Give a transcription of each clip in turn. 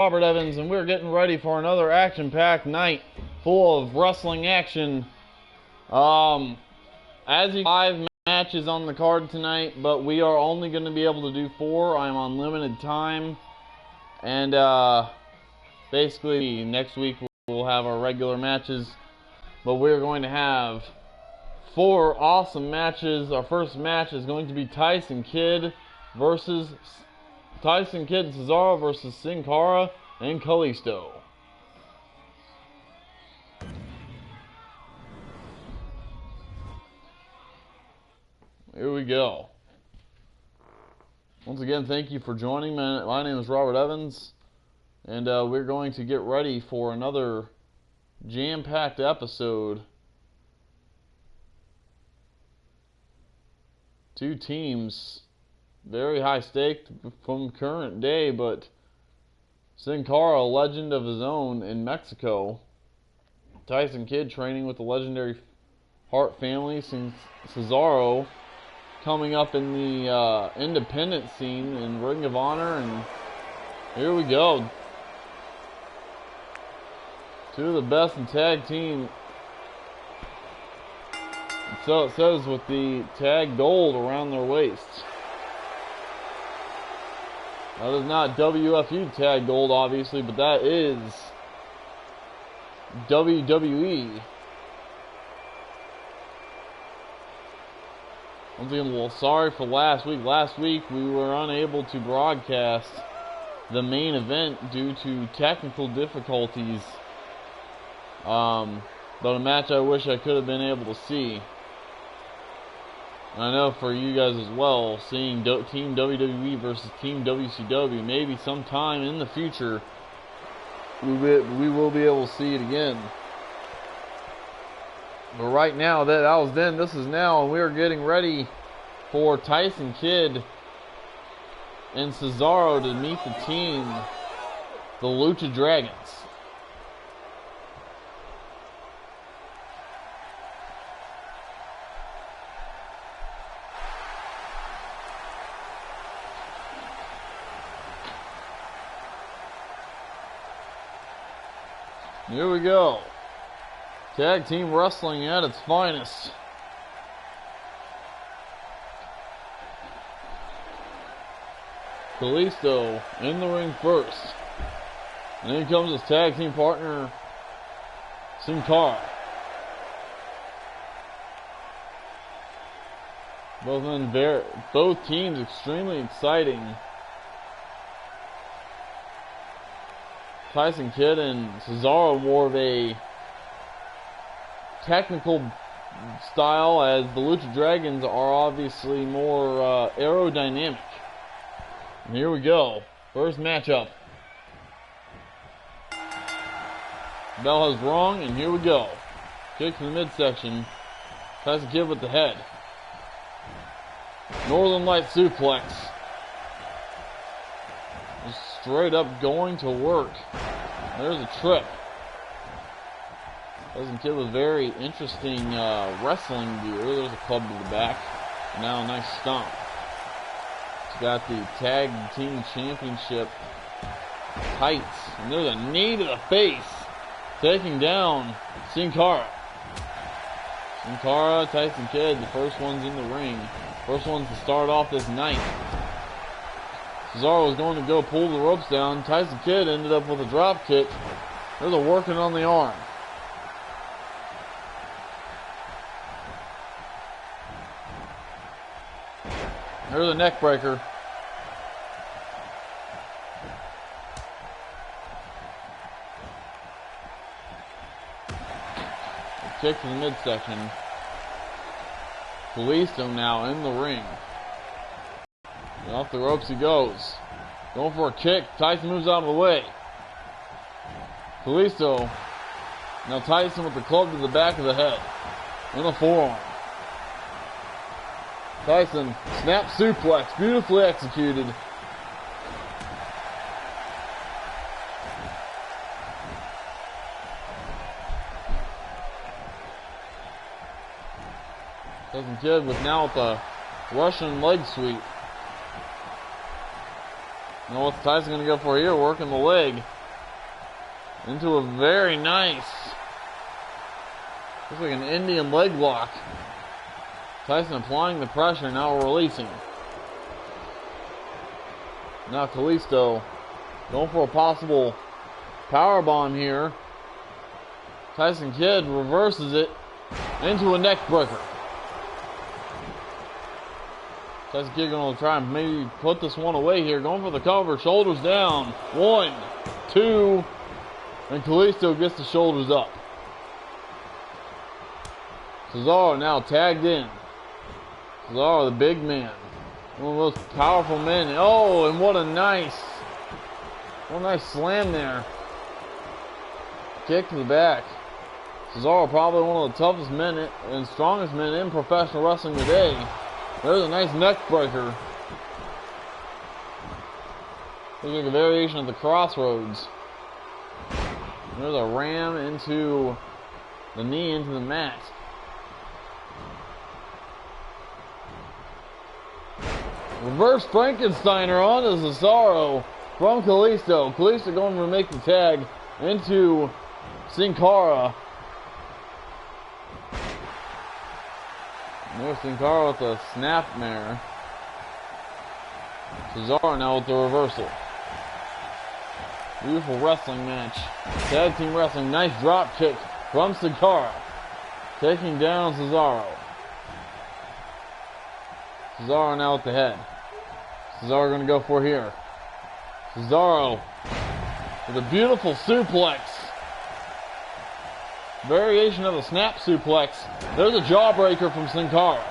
Robert Evans, and we're getting ready for another action-packed night full of wrestling action. As you 5 matches on the card tonight, but we are only going to be able to do 4. I'm on limited time, and basically next week we'll have our regular matches, but we're going to have 4 awesome matches. Our first match is going to be Tyson Kidd and Cesaro versus Sin Cara and Kalisto. Here we go. Once again, thank you for joining me. My name is Robert Evans, and we're going to get ready for another jam-packed episode. 2 teams, very high stake from current day, but Sin Cara, a legend of his own in Mexico. Tyson Kidd training with the legendary Hart family. Since Cesaro coming up in the independent scene in Ring of Honor, and here we go. 2 of the best in tag team. So it says with the tag gold around their waists. That is not WFU tag gold, obviously, but that is WWE. Once again, well, sorry for last week. Last week we were unable to broadcast the main event due to technical difficulties. But a match I wish I could have been able to see. And I know for you guys as well, seeing Team WWE versus Team WCW, maybe sometime in the future we will be able to see it again. But right now, that was then, this is now, and we are getting ready for Tyson Kidd and Cesaro to meet the team, the Lucha Dragons. Here we go. Tag team wrestling at its finest. Kalisto in the ring first. And then comes his tag team partner, Sin Cara. Both teams extremely exciting. Tyson Kidd and Cesaro more of a technical style, as the Lucha Dragons are obviously more aerodynamic. And here we go. First matchup. Bell has rung, and here we go. Kick to the midsection. Tyson Kidd with the head. Northern Light suplex. Just straight up going to work. There's a trip. Tyson Kidd with very interesting wrestling gear. There's a club to the back. Now a nice stomp. He's got the Tag Team Championship tights. And there's a knee to the face. Taking down Sin Cara. Sin Cara, Tyson Kidd, the first ones in the ring. First ones to start off this night. Cesaro was going to go pull the ropes down. Tyson Kidd ended up with a drop kick. There's a working on the arm. There's a neck breaker. A kick to the midsection. Kalisto now in the ring. And off the ropes he goes. Going for a kick. Tyson moves out of the way. Kalisto. Now Tyson with the club to the back of the head. And a forearm. Tyson, snap suplex. Beautifully executed. Tyson Kidd with now with the Russian leg sweep. Now what's Tyson going to go for here? Working the leg into a very nice, looks like an Indian leg lock. Tyson applying the pressure, now releasing. Now Kalisto going for a possible power bomb here. Tyson Kidd reverses it into a neck breaker. Tyson Kidd going to try and maybe put this one away here. Going for the cover, shoulders down. 1, 2, and Kalisto gets the shoulders up. Cesaro now tagged in. Cesaro, the big man. One of the most powerful men. Oh, and what a nice slam there. Kick to the back. Cesaro, probably one of the toughest men and strongest men in professional wrestling today. There's a nice neck breaker. Looks like a variation of the Crossroads. There's a ram into the knee into the mat. Reverse Frankensteiner onto Cesaro from Kalisto. Kalisto going to make the tag into Sin Cara. There's Sin Cara with a snapmare. Cesaro now with the reversal. Beautiful wrestling match. Tag team wrestling. Nice drop kick from Sin Cara. Taking down Cesaro. Cesaro now at the head. Cesaro going to go for here. Cesaro with a beautiful suplex. Variation of a snap suplex. There's a jawbreaker from Sin Cara.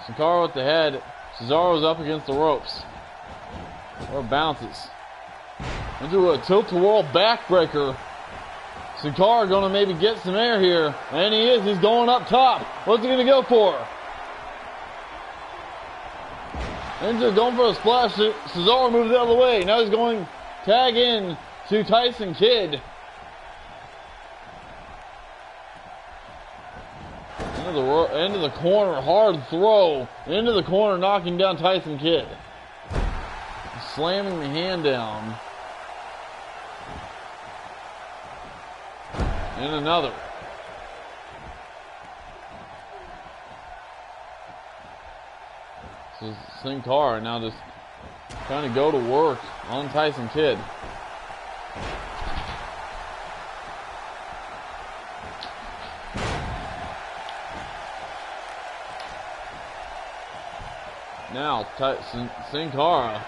Sin Cara at the head. Cesaro's up against the ropes. Or bounces. Into a tilt-a-whirl backbreaker. Sin Cara going to maybe get some air here. And he is. He's going up top. What's he going to go for? Into going for a splash. Cesaro moves out of the way. Now he's going tag in to Tyson Kidd. Into the corner. Hard throw. Into the corner, knocking down Tyson Kidd. Slamming the hand down. And another. So Sin Cara now just trying to go to work on Tyson Kidd. Now Sin Cara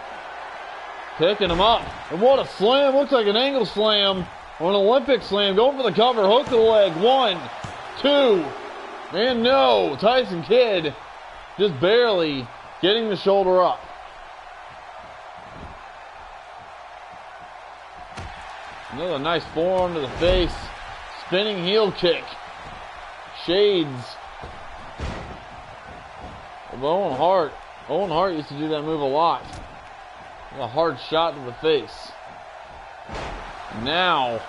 picking him up. And what a slam. Looks like an angle slam or an Olympic slam. Going for the cover. Hook to the leg. 1, 2. And no. Tyson Kidd just barely getting the shoulder up. Another nice forearm to the face. Spinning heel kick. Shades of Owen Hart. Owen Hart used to do that move a lot. A hard shot to the face. Now,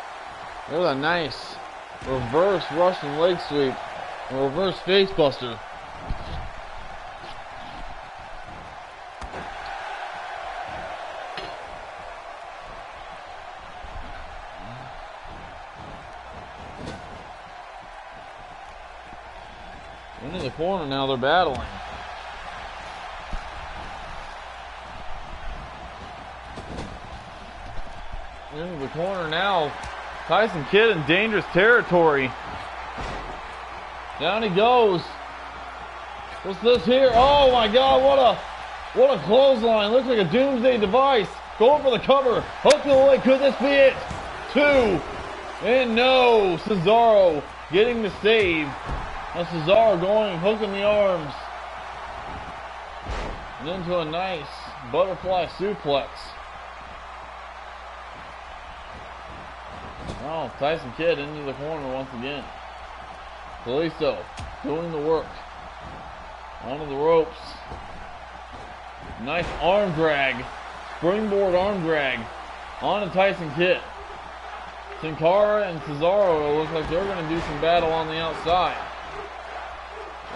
there's a nice reverse Russian leg sweep. A reverse face buster. Into the corner now, they're battling. Into the corner now. Tyson Kidd in dangerous territory. Down he goes. What's this here? Oh my God, what a clothesline. Looks like a doomsday device. Going for the cover. Hook to the leg. Could this be it? 2. And no. Cesaro getting the save. Now Cesaro going, hooking the arms. And into a nice butterfly suplex. Oh, Tyson Kidd into the corner once again. Kalisto doing the work. Onto the ropes. Nice arm drag. Springboard arm drag. On to Tyson Kidd. Sin Cara and Cesaro look like they're going to do some battle on the outside.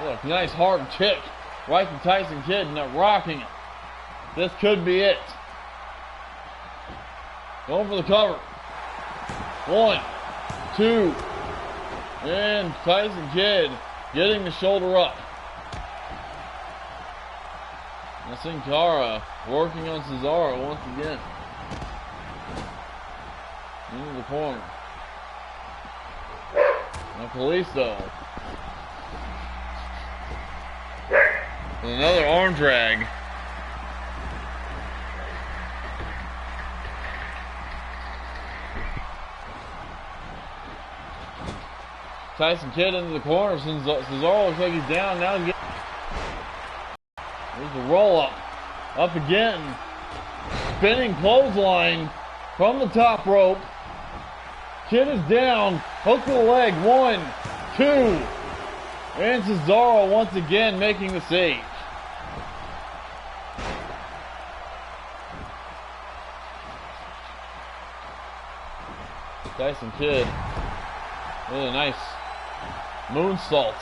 Look, nice hard kick Right to Tyson Kidd, not rocking it. This could be it. Going for the cover. 1, 2, and Tyson Kidd getting the shoulder up. Now Sin Cara working on Cesaro once again. Into the corner. Now Kalisto. With another arm drag. Tyson Kidd into the corner. Cesaro looks like he's down. Now he's getting... There's the roll up. Up again. Spinning clothesline from the top rope. Kidd is down. Hook to the leg. 1, 2. And Cesaro once again making the save. Tyson Kidd with a nice moonsault.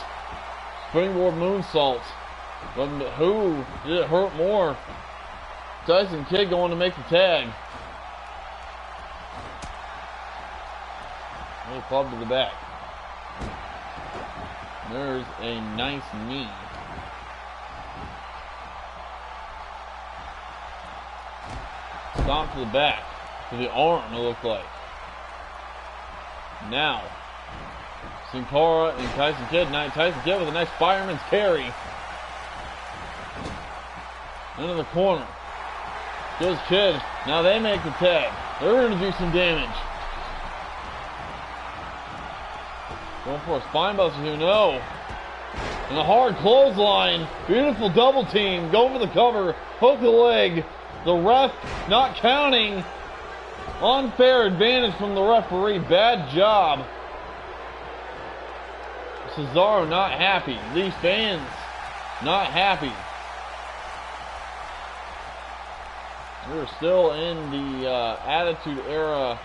Springboard moonsault. But who did it hurt more? Tyson Kidd going to make the tag. A club to the back. There's a nice knee. Stomp to the back. To the arm, it looked like. Now, Sin Cara and Tyson Kidd. Now Tyson Kidd with a nice fireman's carry. Into the corner. Goes Kidd. Now they make the tag. They're going to do some damage. Going for a spine buster here. No. And a hard clothesline. Beautiful double team. Go for the cover. Hook the leg. The ref not counting. Unfair advantage from the referee. Bad job. Cesaro not happy. These fans not happy. We're still in the Attitude Era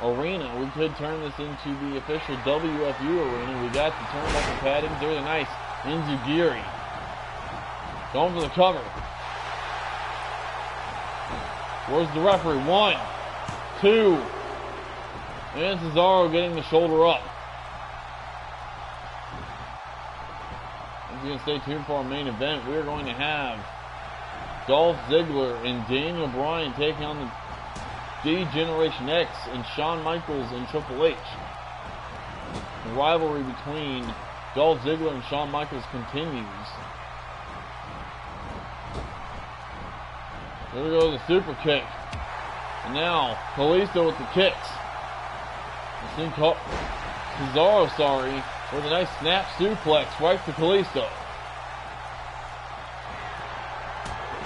arena. We could turn this into the official WFU arena. We got the turnbuckle padding. There's a nice Enziguri. Going for the cover. Where's the referee? 1, 2. And Cesaro getting the shoulder up. He's going to stay tuned for our main event. We're going to have Dolph Ziggler and Daniel Bryan taking on the D-Generation X and Shawn Michaels and Triple H. The rivalry between Dolph Ziggler and Shawn Michaels continues. There we go, the super kick. And now, Kalisto with the kicks. Cesaro, sorry, with a nice snap suplex right to Kalisto.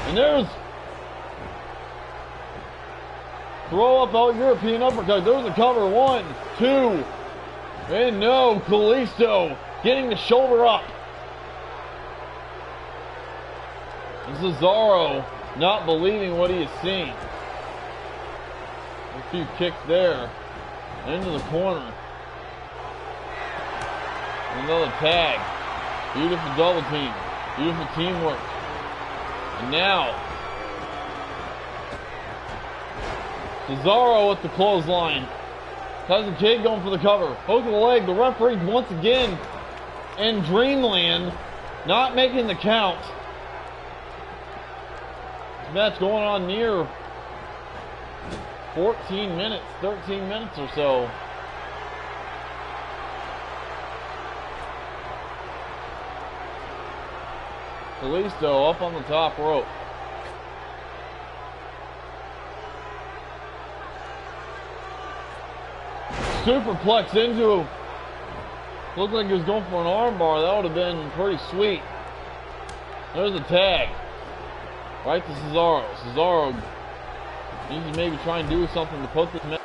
And there's throw up out European uppercut. There's the cover. 1, 2. And no, Kalisto getting the shoulder up. And Cesaro not believing what he is seeing. A few kicks there. Into the corner. Another tag. Beautiful double team. Beautiful teamwork. And now, Cesaro with the clothesline. Tyson Kidd going for the cover. Hook of the leg. The referee once again in Dreamland not making the count. This match going on near 14 minutes, 13 minutes or so. Kalisto up on the top rope. Superplex into. Looked like he was going for an armbar. That would have been pretty sweet. There's a tag. Right to Cesaro. Cesaro needs to maybe try and do something to put this match.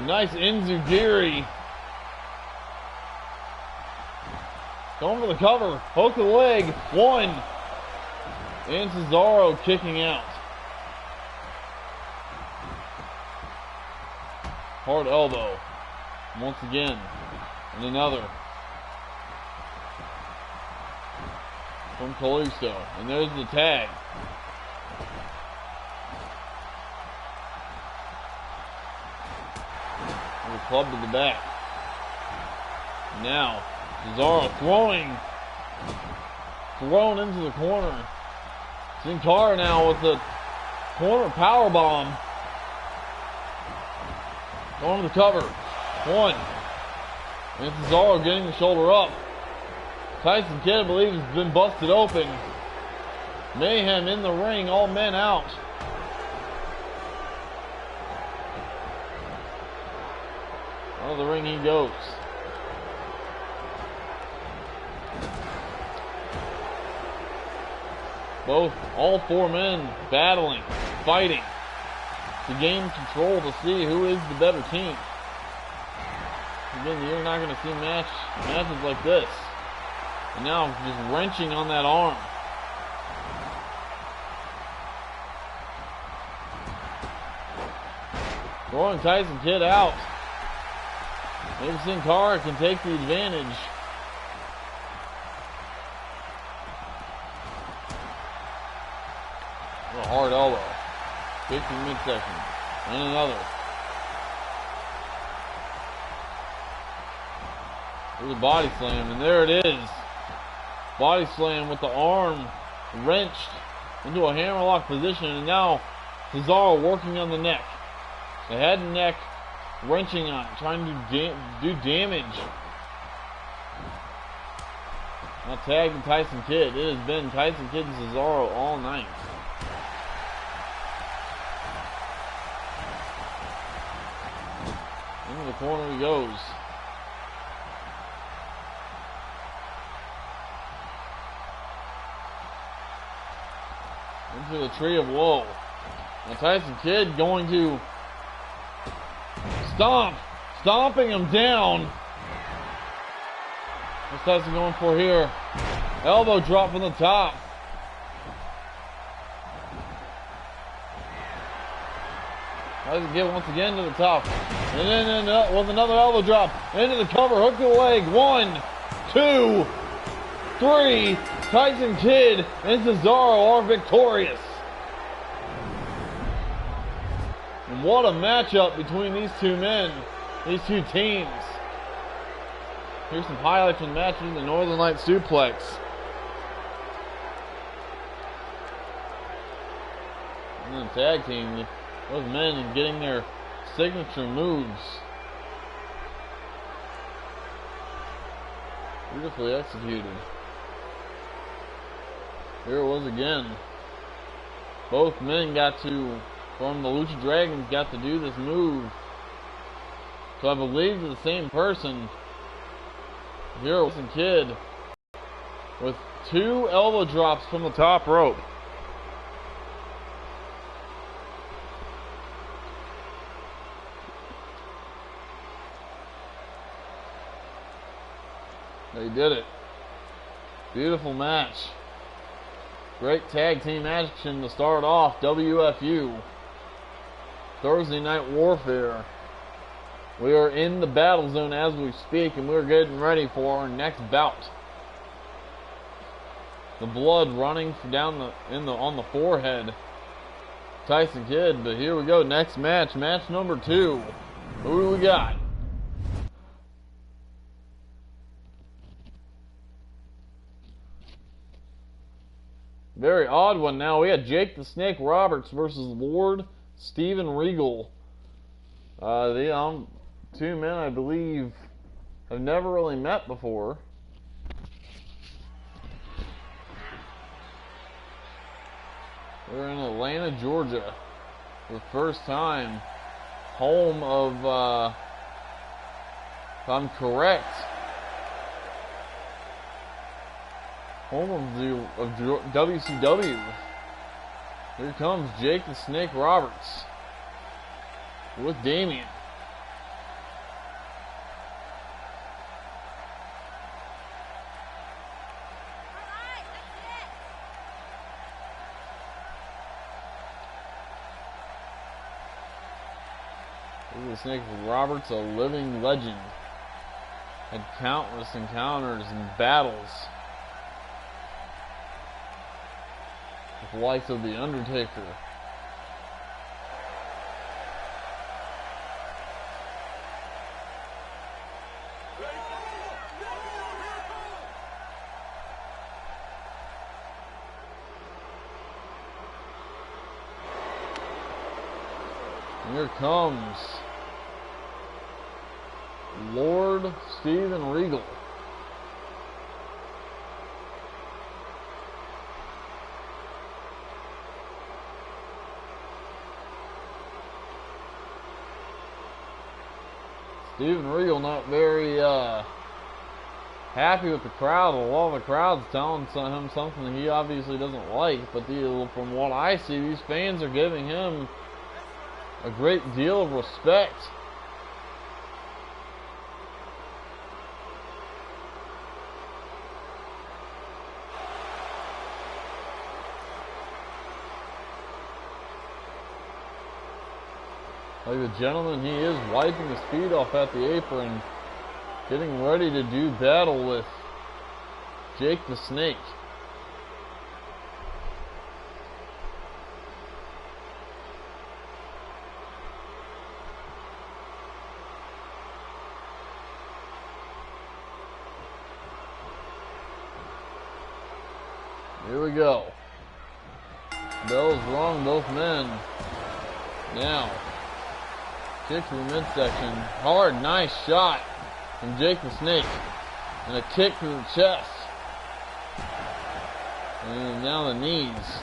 Nice Enziguri. Going for the cover. Hook the leg. 1. And Cesaro kicking out. Hard elbow. once again. And another. From Caluso. And there's the tag. The club to the back. Now, Cesaro thrown into the corner. Sin Cara now with the corner power bomb. Going to the cover. One. And Cesaro getting the shoulder up. Tyson Kidd, I believe, has been busted open. Mayhem in the ring, all men out. Out of the ring he goes. All four men battling, fighting to gain control to see who is the better team. Again, you're not going to see matches like this. And now just wrenching on that arm. Throwing Tyson Kidd out. Maybe Sin Cara can take the advantage. A hard elbow. Kick to the midsection. And another. There's a body slam, and there it is. Body slam with the arm wrenched into a hammerlock position, and now Cesaro working on the neck. The head and neck wrenching on it, trying to do damage. Now tagging Tyson Kidd. It has been Tyson Kidd and Cesaro all night. Into the corner he goes. Into the tree of woe. Now Tyson Kidd going to stomping him down. What's Tyson going for here? Elbow drop from the top. Tyson Kidd once again to the top. And then with another elbow drop. Into the cover, hook to the leg. 1, 2, 3. Tyson Kidd and Cesaro are victorious. And what a matchup between these two men, these two teams. Here's some highlights from the match in the Northern Light Suplex. And then the tag team, those men getting their signature moves. Beautifully executed. Here it was again. Both men from the Lucha Dragons got to do this move. So I believe it's the same person. Here it was a Kid with 2 elbow drops from the top rope. They did it. Beautiful match. Great tag team action to start off WFU. Thursday Night Warfare. We are in the battle zone as we speak, and we're getting ready for our next bout. The blood running down on the forehead. Tyson Kidd, but here we go. Next match, match number 2. Who do we got? Very odd one now. We had Jake the Snake Roberts versus Lord Steven Regal. The two men, I believe, have never really met before. We're in Atlanta, Georgia, for the first time. Home of, if I'm correct, home of WCW. Here comes Jake the Snake Roberts with Damien. The Snake Roberts, a living legend. Had countless encounters and battles with the likes of The Undertaker. Here comes Lord Steven Regal. Steven Regal not very happy with the crowd. A lot of the crowd's telling him something he obviously doesn't like, but from what I see, these fans are giving him a great deal of respect. Like the gentleman he is, wiping his feet off at the apron, getting ready to do battle with Jake the Snake. Here we go. Bell's rung both men. Now, kick to the midsection. Hard, nice shot from Jake the Snake. And a kick to the chest. And now the knees.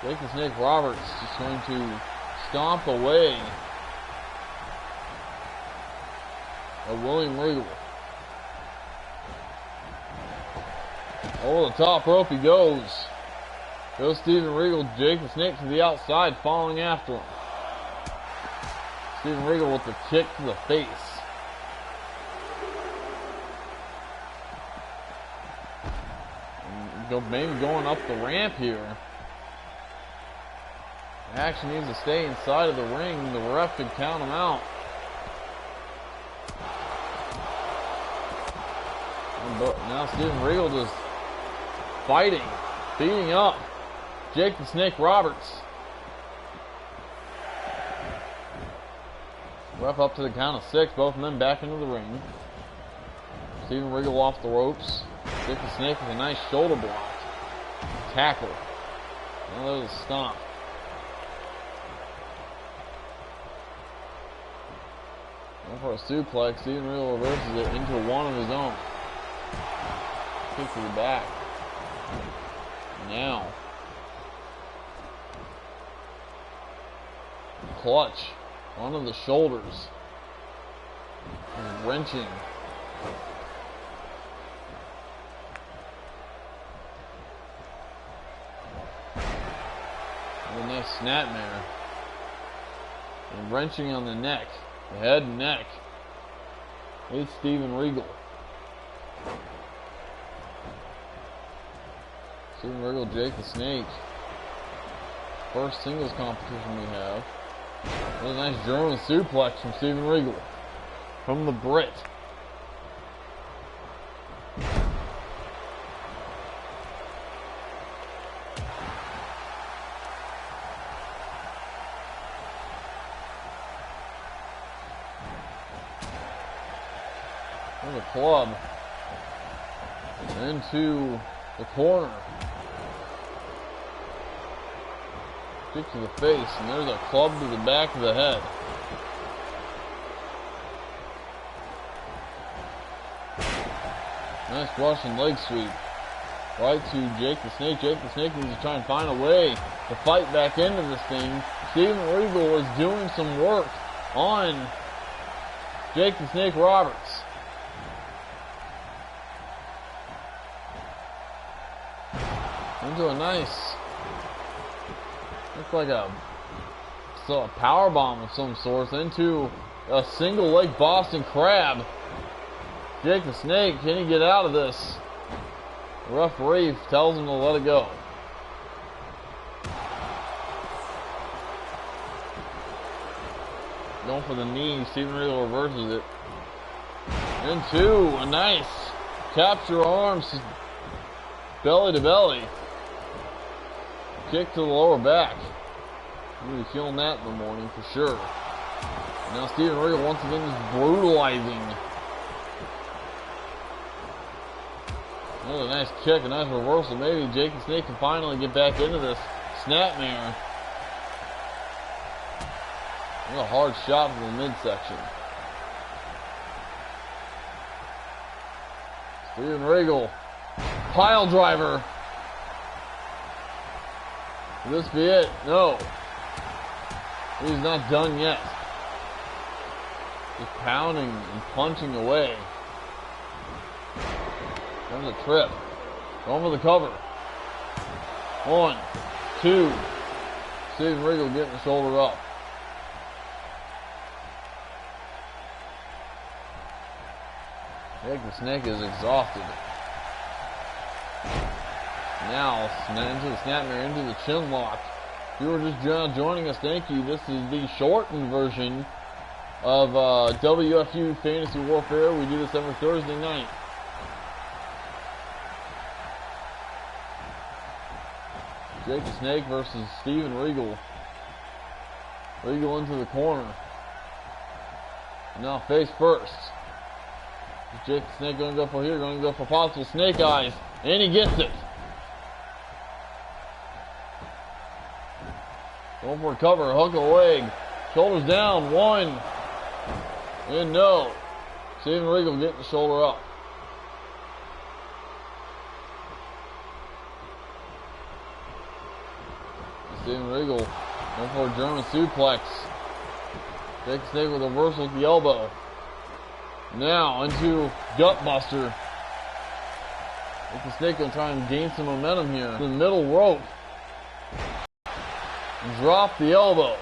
Jake the Snake Roberts just going to stomp away at William Regal. Over the top rope he goes. Goes Steven Regal, Jake the Snake to the outside, following after him. Steven Regal with the kick to the face. Maybe going up the ramp here. Action needs to stay inside of the ring. The ref could count him out. But now Steven Regal just fighting, beating up Jake the Snake Roberts. Ref up to the count of 6, both men back into the ring. Steven Regal off the ropes. Jake the Snake with a nice shoulder block. Tackle. Now there's a stomp. And for a suplex, Steven Regal reverses it into one of his own. Kick to the back. Now, clutch onto the shoulders. Wrenching. And a nice snapmare. And wrenching on the neck. The head and neck. It's Steven Regal. Steven Regal, Jake the Snake. First singles competition we have. There's a nice German suplex from Steven Regal. From the Brit. There's a club. Into the corner. Kick to the face, and there's a club to the back of the head. Nice Russian leg sweep. Right to Jake the Snake. Jake the Snake needs to try and find a way to fight back into this thing. Steven Regal is doing some work on Jake the Snake Roberts. Into a nice, looks like a power bomb of some sort, into a single leg Boston Crab. Jake the Snake, can he get out of this? The referee tells him to let it go. going for the knee. Steven Regal reverses it. Into a nice capture arms, belly to belly. Kick to the lower back. I'm going to be feeling that in the morning for sure. Now Steven Regal once again is brutalizing. Another nice kick, a nice reversal. Maybe Jake the Snake can finally get back into this. Snapmare. A hard shot from the midsection. Steven Regal. Pile driver. Will this be it? No. He's not done yet. Just pounding and punching away. On the trip. Going for the cover. 1, 2. Steven Regal getting the shoulder up. Jake the Snake is exhausted. Now, into the snapmare, into the chin lock. If you were just joining us, thank you. This is the shortened version of WFU Fantasy Warfare. We do this every Thursday night. Jake the Snake versus Steven Regal. Regal into the corner. Now face first. Is Jake the Snake going to go for here? Going to go for possible snake eyes. And he gets it. Going for a cover. Hook a leg. Shoulders down. 1. And no. Steven Regal getting the shoulder up. Steven Regal going for a German suplex. Jake the Snake with a reversal with the elbow. Now into Gutbuster. Jake the Snake going to try and gain some momentum here. The middle rope. Drop the elbow.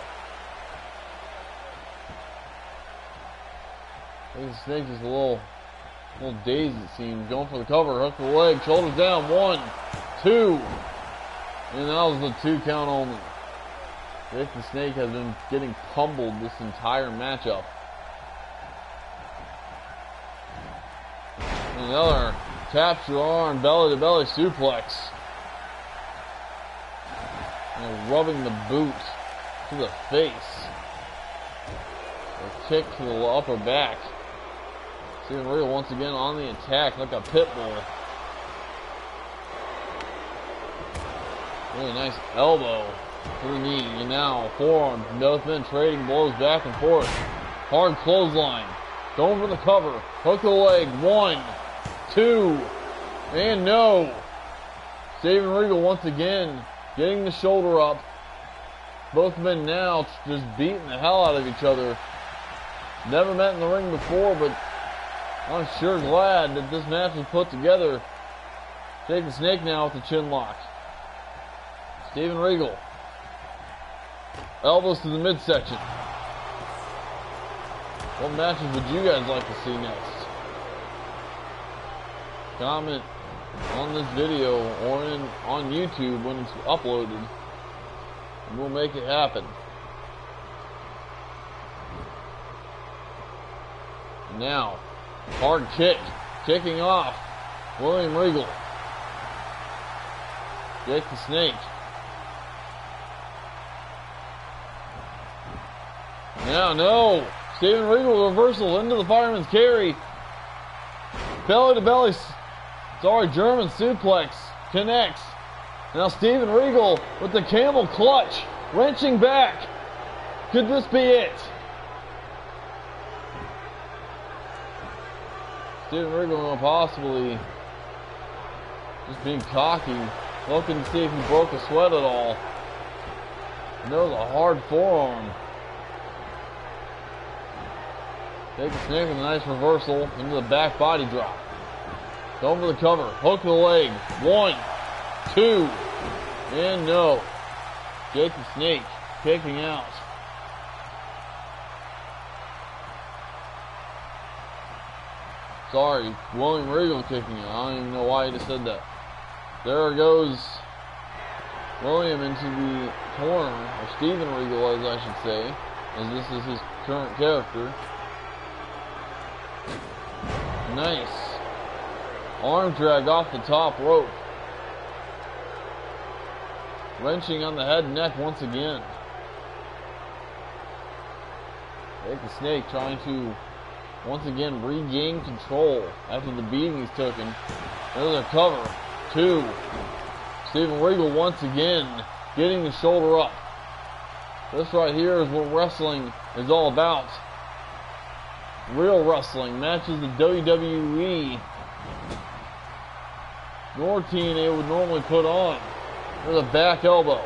Jake the Snake is a little dazed it seems. Going for the cover. Hook the leg. Shoulders down. 1, 2. And that was the 2 count only. Jake the Snake has been getting pummeled this entire matchup. Another capture arm, belly to belly suplex. And rubbing the boot to the face. A kick to the upper back. Steven Regal once again on the attack like a pit bull. Really nice elbow to the knee. And now forearm. Both men trading blows back and forth. Hard clothesline. Going for the cover. Hook the leg. 1, 2. And no. Steven Regal once again getting the shoulder up. Both men now just beating the hell out of each other. Never met in the ring before, but I'm sure glad that this match was put together. Jake the Snake now with the chin lock. Steven Regal. Elbows to the midsection. What matches would you guys like to see next? Comment on this video or on YouTube when it's uploaded, and we'll make it happen. Now, hard kick. Kicking off. William Regal. Jake the Snake. Now, no. Steven Regal reversal into the fireman's carry. Belly to belly. Sorry, German suplex. Connects. Now Steven Regal with the camel clutch. Wrenching back. Could this be it? Steven Regal possibly just being cocky. Looking to see if he broke a sweat at all. And that was a hard forearm. Jake the Snake with a nice reversal into the back body drop. Going for the cover. Hook the leg. 1, 2. And no. Jake the Snake kicking out. Sorry, William Regal kicking out. I don't even know why he just said that. There goes William into the corner, or Steven Regal as I should say. as this is his current character. Nice. Arm drag off the top rope. Wrenching on the head and neck once again. Jake the Snake trying to once again regain control after the beating he's taken. Another cover. 2. Steven Regal once again getting the shoulder up. This right here is what wrestling is all about. Real wrestling. Matches the WWE nor TNA would normally put on. With a back elbow.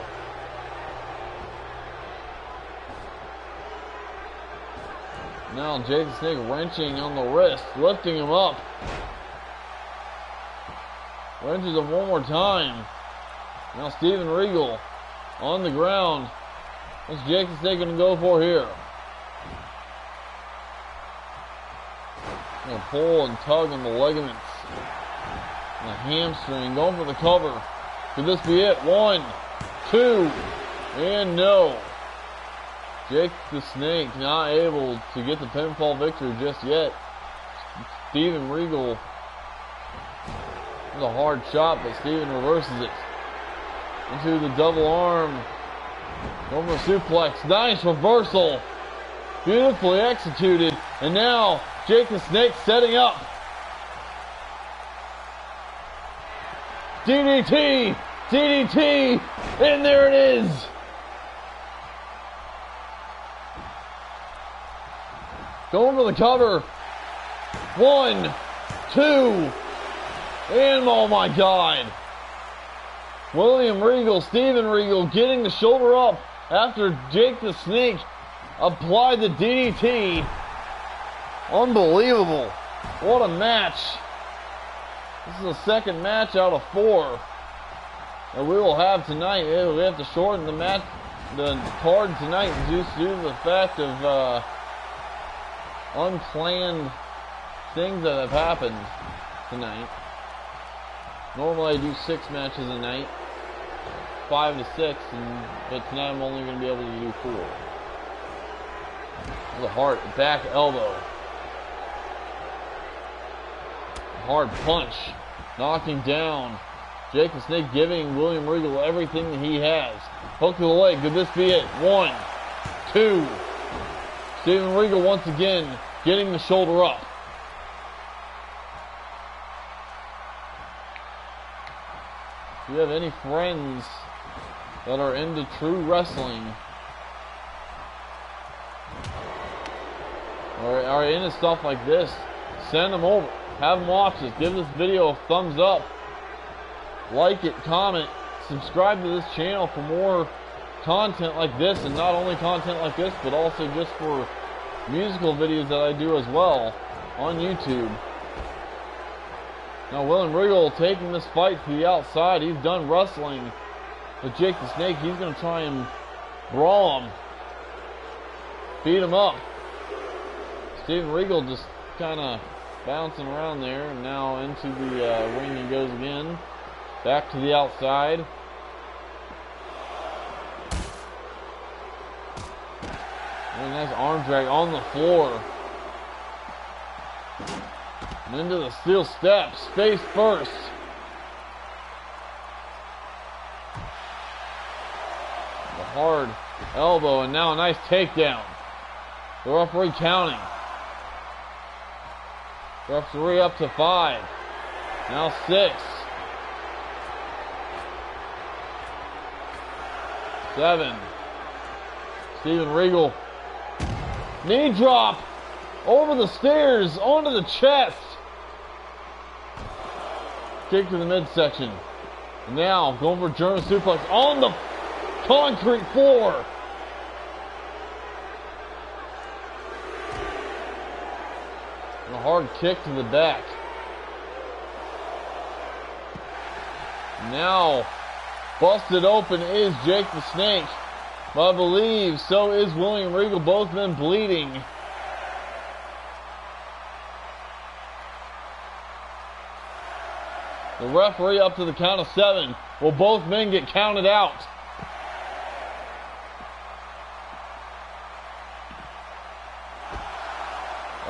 Now Jake the Snake wrenching on the wrist, lifting him up. Wrenches him one more time. Now Steven Regal on the ground. What's Jake the Snake going to go for here? Going to pull and tug on the ligaments. And the hamstring, going for the cover. Could this be it? 1, 2, and no. Jake the Snake not able to get the pinfall victory just yet. Steven Regal was a hard shot, but Steven reverses it. Into the double arm. Over suplex. Nice reversal. Beautifully executed. And now Jake the Snake setting up. DDT! DDT! And there it is! Going for the cover. 1, 2, and oh my God. William Regal, Steven Regal getting the shoulder up after Jake the Snake applied the DDT. Unbelievable. What a match. This is the second match out of 4 that we will have tonight. We have to shorten the match, the card tonight due to the fact of unplanned things that have happened tonight. Normally I do 6 matches a night, 5 to 6, but tonight I'm only going to be able to do 4. The hard back elbow. Hard punch. Knocking down. Jake the Snake giving William Regal everything that he has. Hook to the leg. Could this be it? 1, 2. Steven Regal once again getting the shoulder up. If you have any friends that are into true wrestling or are into stuff like this, send them over. Have them watch this. Give this video a thumbs up. Like it, comment, subscribe to this channel for more content like this, and not only content like this, but also just for musical videos that I do as well on YouTube. Now William Regal taking this fight to the outside. He's done wrestling with Jake the Snake. He's going to try and brawl him, beat him up. Steven Regal just kind of bouncing around there, and now into the ring he goes again. Back to the outside. Really nice arm drag on the floor. And into the steel steps, face first. The hard elbow, and now a nice takedown. The referee counting. Referee up to 5. Now 6. 7. Steven Regal. Knee drop. Over the stairs. Onto the chest. Kick to the midsection. And now going for German suplex on the concrete floor. And a hard kick to the back. Now busted open is Jake the Snake. But I believe so is William Regal. Both men bleeding. The referee up to the count of 7. Will both men get counted out?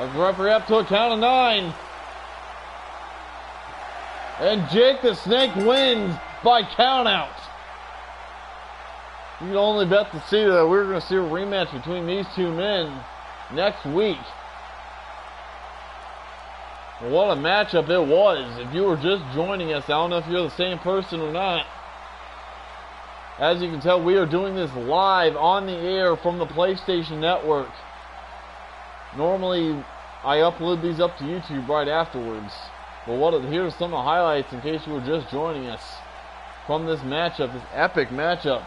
The referee up to a count of 9. And Jake the Snake wins by countout. You can only bet to see that we're going to see a rematch between these two men next week. What a matchup it was. If you were just joining us, I don't know if you're the same person or not. As you can tell, we are doing this live on the air from the PlayStation Network. Normally, I upload these up to YouTube right afterwards. But here's some of the highlights in case you were just joining us from this matchup, this epic matchup.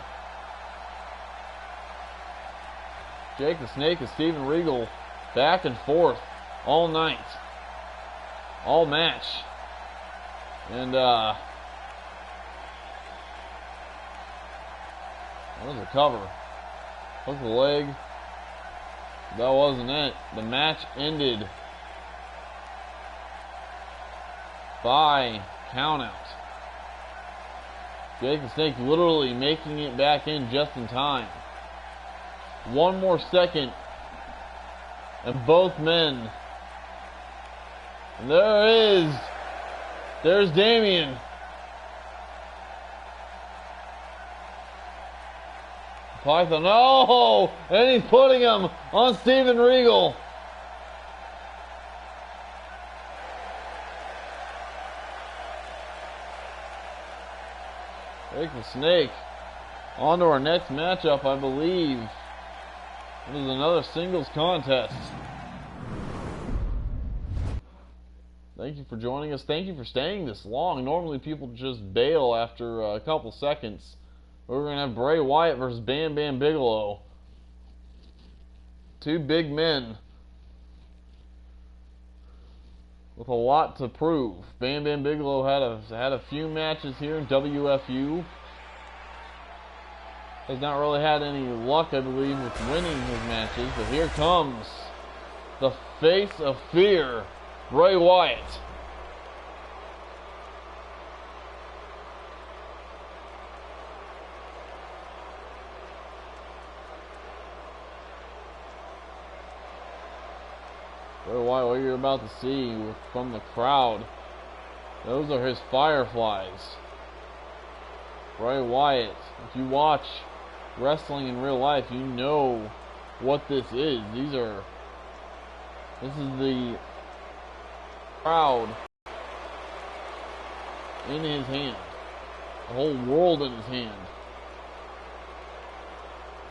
Jake the Snake and Steven Regal back and forth all night, all match. And that was a cover. Hook the leg. That wasn't it. The match ended by countout. Jake the Snake literally making it back in just in time. One more second, and both men. And there's Damien. Python, oh, and he's putting him on Steven Regal. Jake the Snake. On to our next matchup, I believe. This is another singles contest. Thank you for joining us. Thank you for staying this long. Normally people just bail after a couple seconds. We're going to have Bray Wyatt versus Bam Bam Bigelow. Two big men with a lot to prove. Bam Bam Bigelow had a few matches here in WFU. Has not really had any luck, I believe, with winning his matches. But here comes the face of fear, Bray Wyatt. Bray Wyatt, what you're about to see from the crowd, those are his fireflies. Bray Wyatt, if you watch wrestling in real life, you know what this is. This is the crowd in his hand, the whole world in his hand.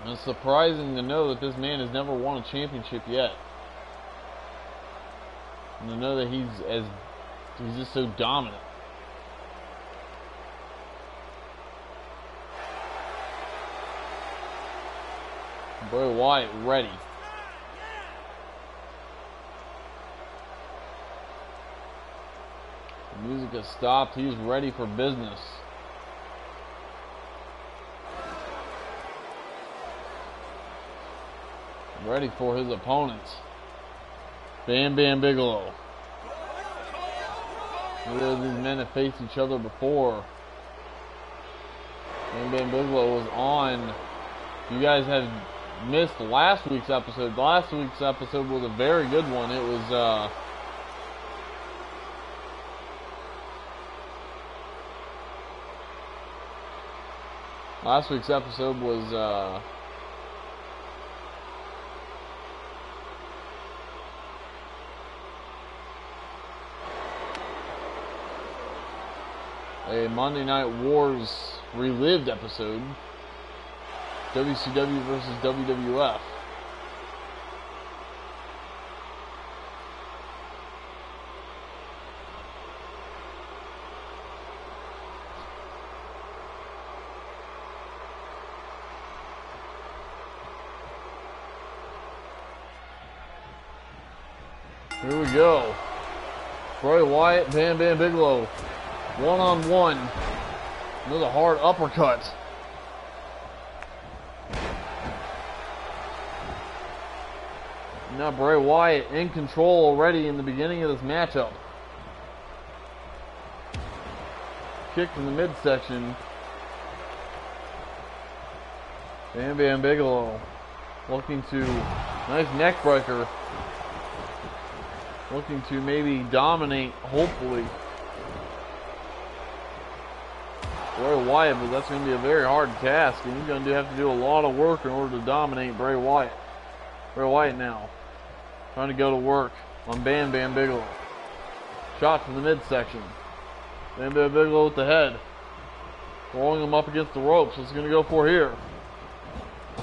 And it's surprising to know that this man has never won a championship yet, and to know that he's just so dominant. Bray Wyatt ready. The music has stopped. He's ready for business. Ready for his opponent, Bam Bam Bigelow. These men have faced each other before. Bam Bam Bigelow was on. You guys have missed last week's episode. Last week's episode was a very good one. It was last week's episode was a Monday Night Wars relived episode. WCW versus WWF. Here we go. Bray Wyatt, Bam Bam Bigelow. One-on-one. Another hard uppercut. Now Bray Wyatt in control already in the beginning of this matchup. Kick in the midsection. Bam Bam Bigelow looking to nice neck breaker. looking to maybe dominate, hopefully, Bray Wyatt, but that's going to be a very hard task, and he's going to have to do a lot of work in order to dominate Bray Wyatt. Bray Wyatt now trying to go to work on Bam Bam Bigelow. Shot from the midsection. Bam Bam Bigelow with the head. Throwing him up against the ropes. What's he going to go for here?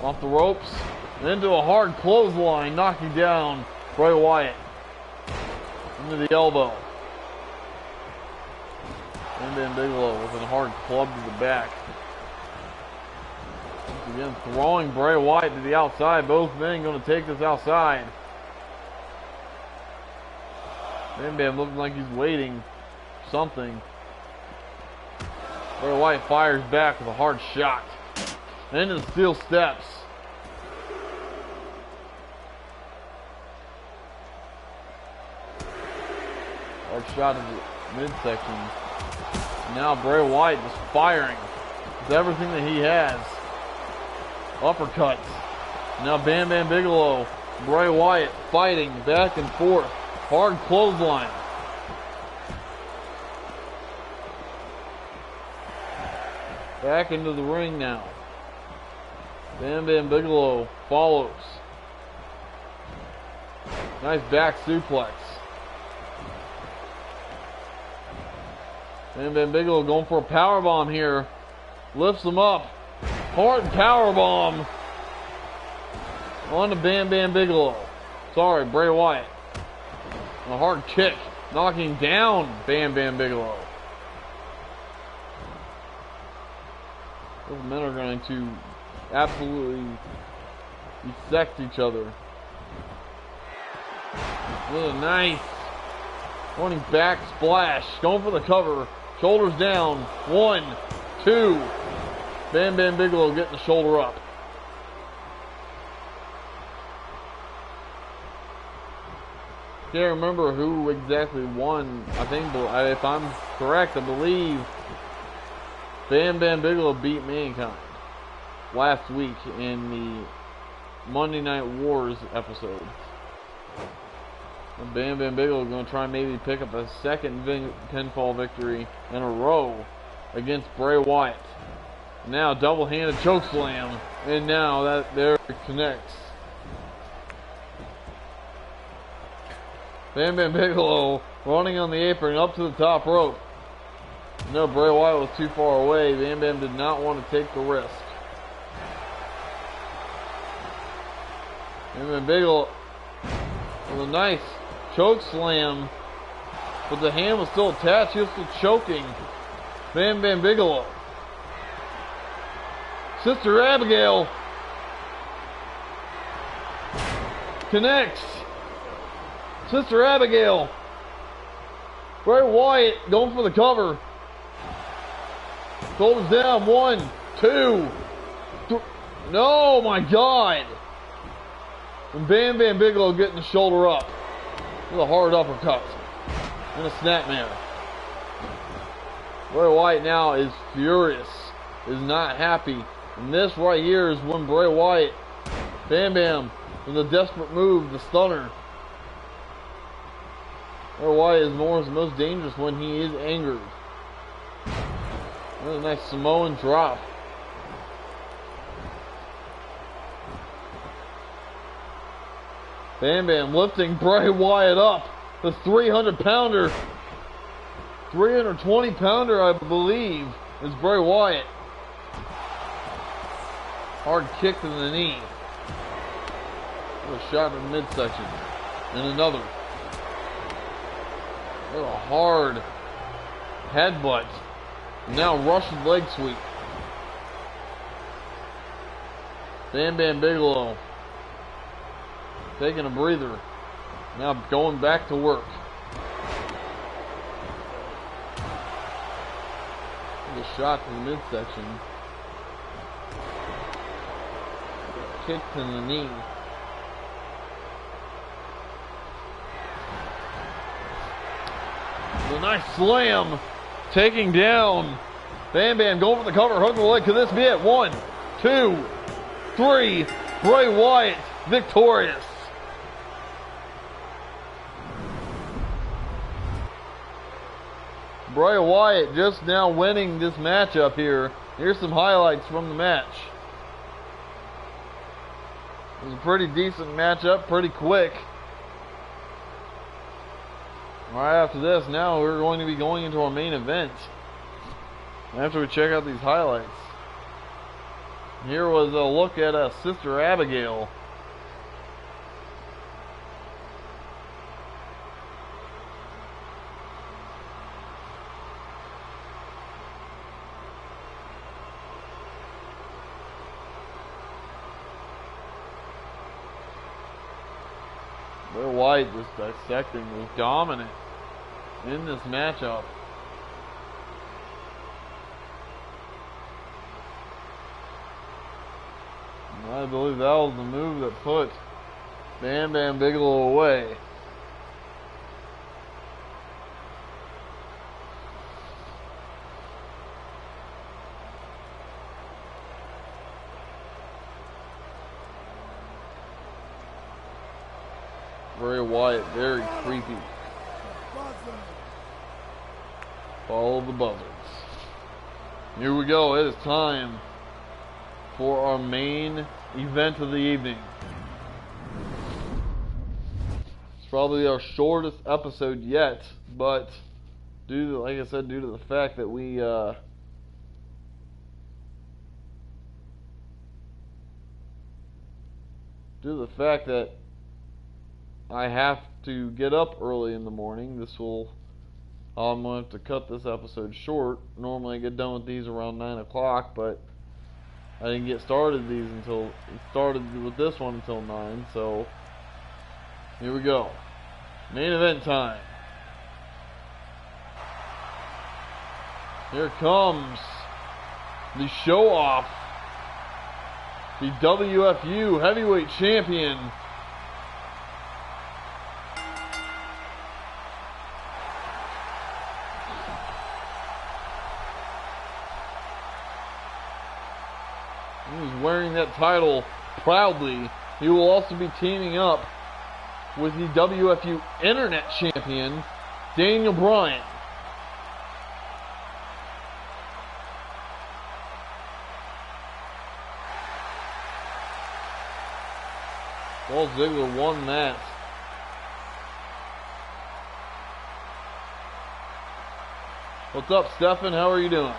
Off the ropes. Into a hard clothesline, knocking down Bray Wyatt. Into the elbow. Bam Bam Bigelow with a hard club to the back. Once again, throwing Bray Wyatt to the outside. Both men going to take this outside. Bam Bam looking like he's waiting for something. Bray Wyatt fires back with a hard shot. Into the steel steps. Hard shot in the midsection. Now Bray Wyatt just firing with everything that he has. Uppercuts. Now Bam Bam Bigelow, Bray Wyatt fighting back and forth. Hard clothesline. Back into the ring now. Bam Bam Bigelow follows. Nice back suplex. Bam Bam Bigelow going for a powerbomb here. Lifts him up. Hard powerbomb on to Bam Bam Bigelow. Sorry, Bray Wyatt. A hard kick, knocking down Bam Bam Bigelow. Those men are going to absolutely dissect each other. With a nice running back splash. Going for the cover. Shoulders down. 1, 2. Bam Bam Bigelow getting the shoulder up. Can't remember who exactly won. I think, if I'm correct, I believe Bam Bam Bigelow beat Mankind last week in the Monday Night Wars episode. And Bam Bam Bigelow going to try and maybe pick up a second pinfall victory in a row against Bray Wyatt. Now double-handed chokeslam, and now that there it connects. Bam Bam Bigelow running on the apron up to the top rope. No, Bray Wyatt was too far away. Bam Bam did not want to take the risk. Bam Bam Bigelow with a nice choke slam, but the hand was still attached. He was still choking Bam Bam Bigelow. Sister Abigail connects. Sister Abigail. Bray Wyatt going for the cover. Shoulders down. 1, 2, 3. No, my God. And Bam Bam Bigelow getting the shoulder up with a hard uppercut and a snapmare. Bray Wyatt now is furious, is not happy. And this right here is when Bray Wyatt, Bam Bam, with a desperate move, the stunner. Bray Wyatt is most dangerous when he is angered. Another nice Samoan drop. Bam Bam lifting Bray Wyatt up. The 300-pounder. 320-pounder, I believe, is Bray Wyatt. Hard kick to the knee. A shot in the midsection. And another. A hard headbutt. Now Russian leg sweep. Bam Bam Bigelow taking a breather. Now going back to work. A shot to the midsection. Kick to the knee. A nice slam. Taking down Bam Bam, going for the cover, hooking the leg. Could this be it? 1, 2, 3. Bray Wyatt victorious. Bray Wyatt just now winning this matchup here. Here's some highlights from the match. It was a pretty decent matchup, pretty quick. Right after this, now we're going to be going into our main event. After we check out these highlights. Here was a look at Sister Abigail. Bray Wyatt just dissecting, was dominant in this matchup. And I believe that was the move that put Bam Bam Bigelow away. Bray Wyatt, very creepy. Follow the buzzards. Here we go. It is time for our main event of the evening. It's probably our shortest episode yet, but due to, like I said, due to the fact that we I have to get up early in the morning. I'm going to have to cut this episode short. Normally I get done with these around 9 o'clock, but I didn't get started with this one until 9, so here we go. Main event time. Here comes the show off. The WFU heavyweight champion, he's wearing that title proudly. He will also be teaming up with the WFU Internet Champion, Daniel Bryan. Dolph Ziggler won that. What's up, Stefan? How are you doing?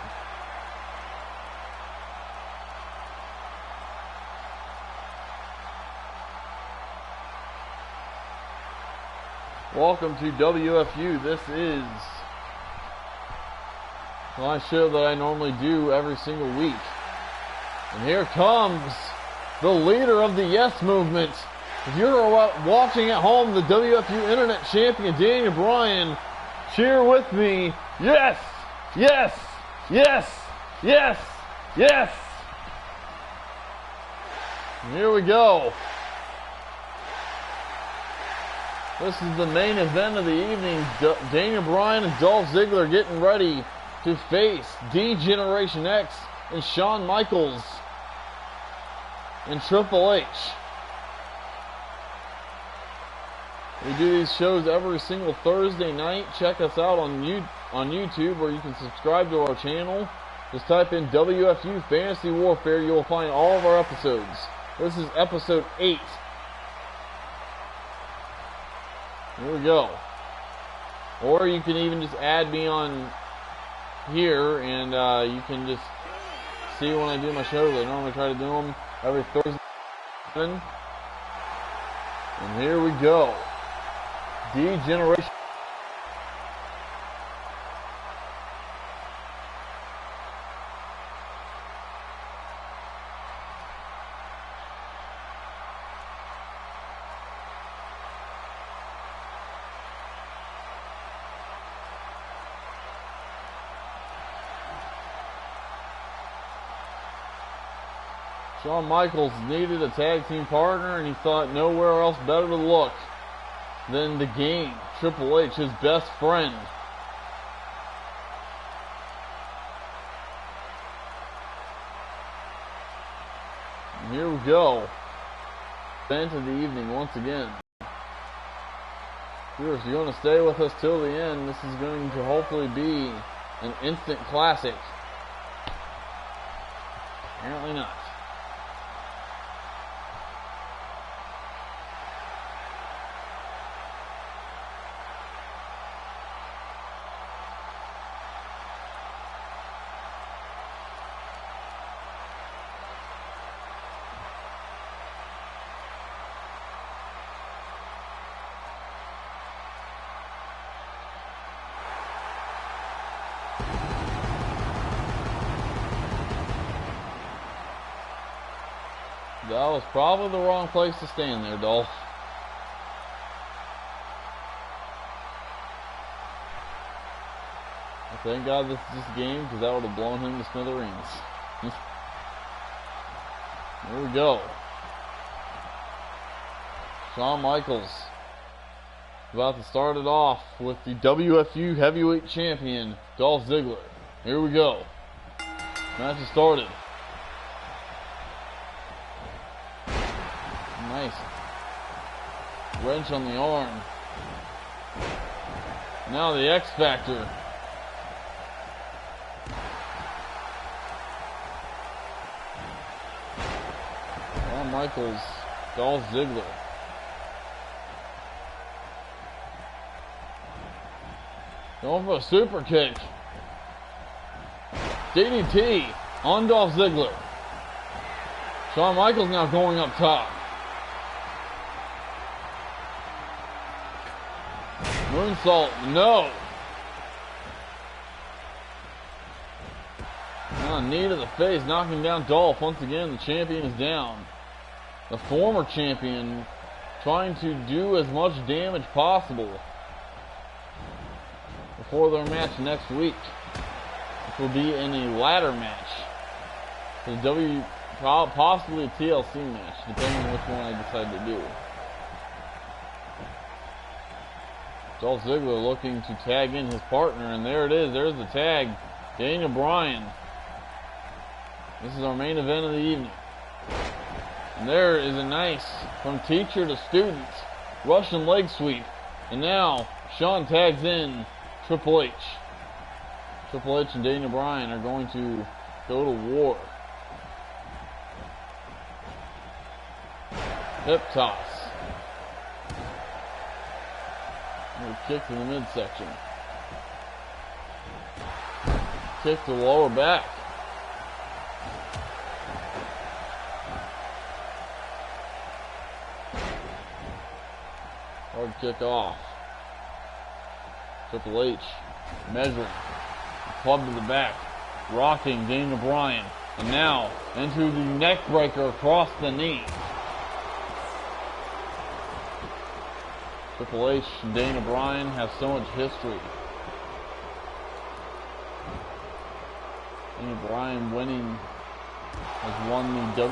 Welcome to WFU. This is my show that I normally do every single week. And here comes the leader of the Yes Movement. If you're watching at home, the WFU Internet Champion, Daniel Bryan, cheer with me. Yes! Yes! Yes! Yes! Yes! And here we go. This is the main event of the evening. Daniel Bryan and Dolph Ziggler getting ready to face D-Generation X and Shawn Michaels and Triple H. We do these shows every single Thursday night. Check us out on YouTube, where you can subscribe to our channel. Just type in WFU Fantasy Warfare. You will find all of our episodes. This is episode 8. Here we go. Or you can even just add me on here, and you can just see when I do my shows. I normally try to do them every Thursday. And here we go. D-Generation. Shawn Michaels needed a tag team partner, and he thought nowhere else better to look than the Game, Triple H, his best friend. And here we go. Event of the evening once again. Viewers, you're going to stay with us till the end. This is going to hopefully be an instant classic. Apparently not. That was probably the wrong place to stand there, Dolph. Thank God this is just a game, because that would have blown him to smithereens. There we go. Shawn Michaels about to start it off with the WFU heavyweight champion, Dolph Ziggler. Here we go. Match has started. Nice wrench on the arm. Now the X Factor. Shawn Michaels, Dolph Ziggler. Going for a super kick. DDT on Dolph Ziggler. Shawn Michaels now going up top. Moonsault, no. Knee to the face, knocking down Dolph. Once again, the champion is down. The former champion trying to do as much damage possible before their match next week, which will be in a ladder match. The possibly a TLC match, depending on which one I decide to do. Dolph Ziggler looking to tag in his partner, and there it is. There's the tag. Daniel Bryan. This is our main event of the evening. And there is a nice, from teacher to student, Russian leg sweep. And now, Shawn tags in Triple H. Triple H and Daniel Bryan are going to go to war. Hip toss. Kick to the midsection. Kick to the lower back. Hard kick off. Triple H measuring. Club to the back. Rocking Daniel Bryan. And now into the neck breaker across the knee. Triple H and Daniel Bryan have so much history. Daniel Bryan winning has won the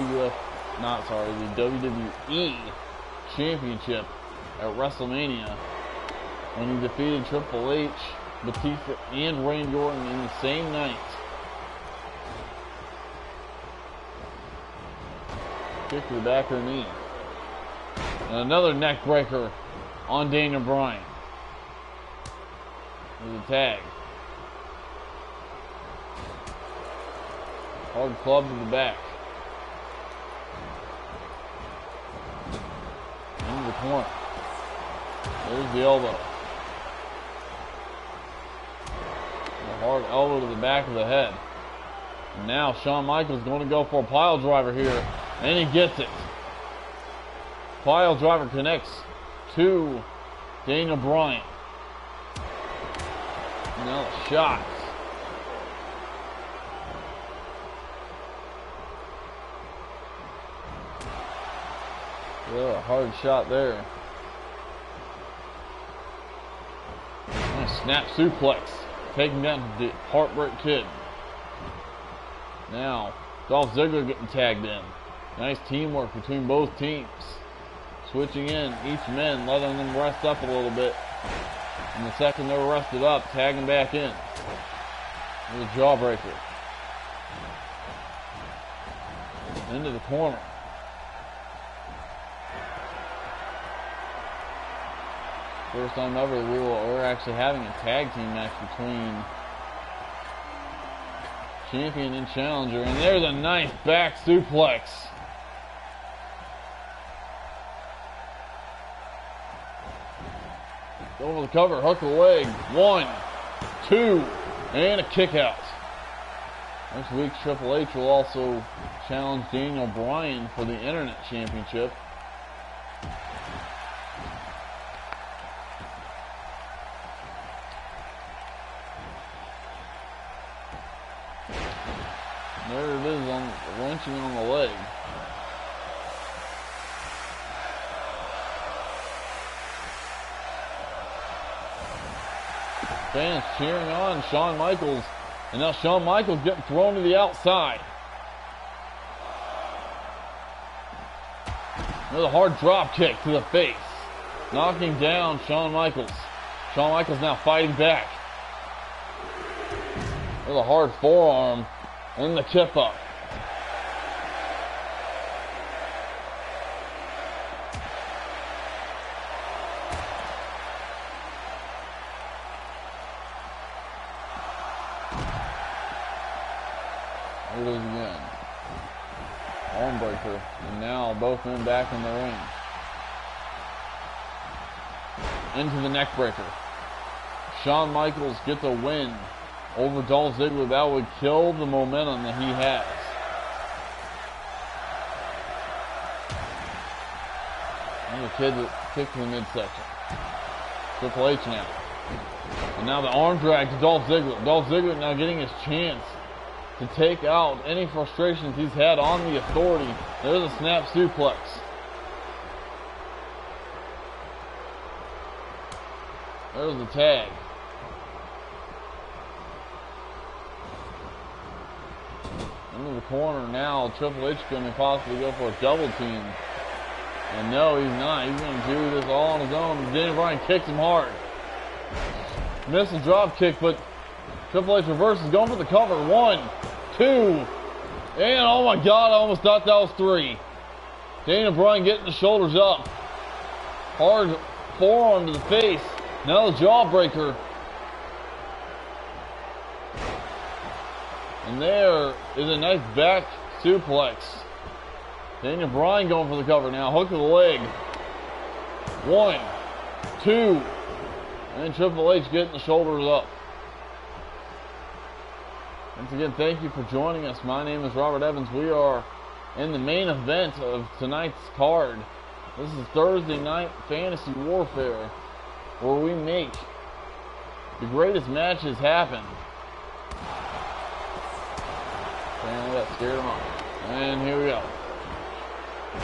the WWE Championship at WrestleMania when he defeated Triple H, Batista, and Randy Orton in the same night. Kick to the back of the knee. And another neck breaker on Daniel Bryan. There's a tag. Hard club to the back. Into the corner. There's the elbow. A hard elbow to the back of the head. And now Shawn Michaels going to go for a pile driver here. And he gets it. Pile driver connects to Daniel Bryan. Now the shots. Yeah, a hard shot there. Nice snap suplex. Taking down the Heartbreak Kid. Now, Dolph Ziggler getting tagged in. Nice teamwork between both teams. Switching in each men, letting them rest up a little bit. And the second they're rested up, tagging back in. With a jawbreaker. Into the corner. First time ever we're actually having a tag team match between champion and challenger. And there's a nice back suplex. Over the cover, hook the leg. 1, 2, and a kick out. Next week, Triple H will also challenge Daniel Bryan for the Internet Championship. There it is, on wrenching on the leg. Fans cheering on Shawn Michaels, and now Shawn Michaels getting thrown to the outside. Another hard drop kick to the face, knocking down Shawn Michaels. Shawn Michaels now fighting back. With a hard forearm and the tip up. Here it is again. Arm breaker. And now both men back in the ring. Into the neck breaker. Shawn Michaels gets a win over Dolph Ziggler. That would kill the momentum that he has. And the kid kick to the midsection. Triple H now. And now the arm drag to Dolph Ziggler. Dolph Ziggler now getting his chance to take out any frustrations he's had on the Authority. There's a snap suplex. There's the tag. Into the corner now. Triple H going to possibly go for a double team. And no, he's not. He's going to do this all on his own. Daniel Bryan kicks him hard. Missed the drop kick, but Triple H reverses, going for the cover. 1, 2, and oh my God, I almost thought that was 3. Daniel Bryan getting the shoulders up. Hard forearm to the face. Now the jawbreaker. And there is a nice back suplex. Daniel Bryan going for the cover now. Hook of the leg. 1, 2, and Triple H getting the shoulders up. Once again, thank you for joining us. My name is Robert Evans. We are in the main event of tonight's card. This is Thursday Night Fantasy Warfare, where we make the greatest matches happen. And that scared him off. And here we go.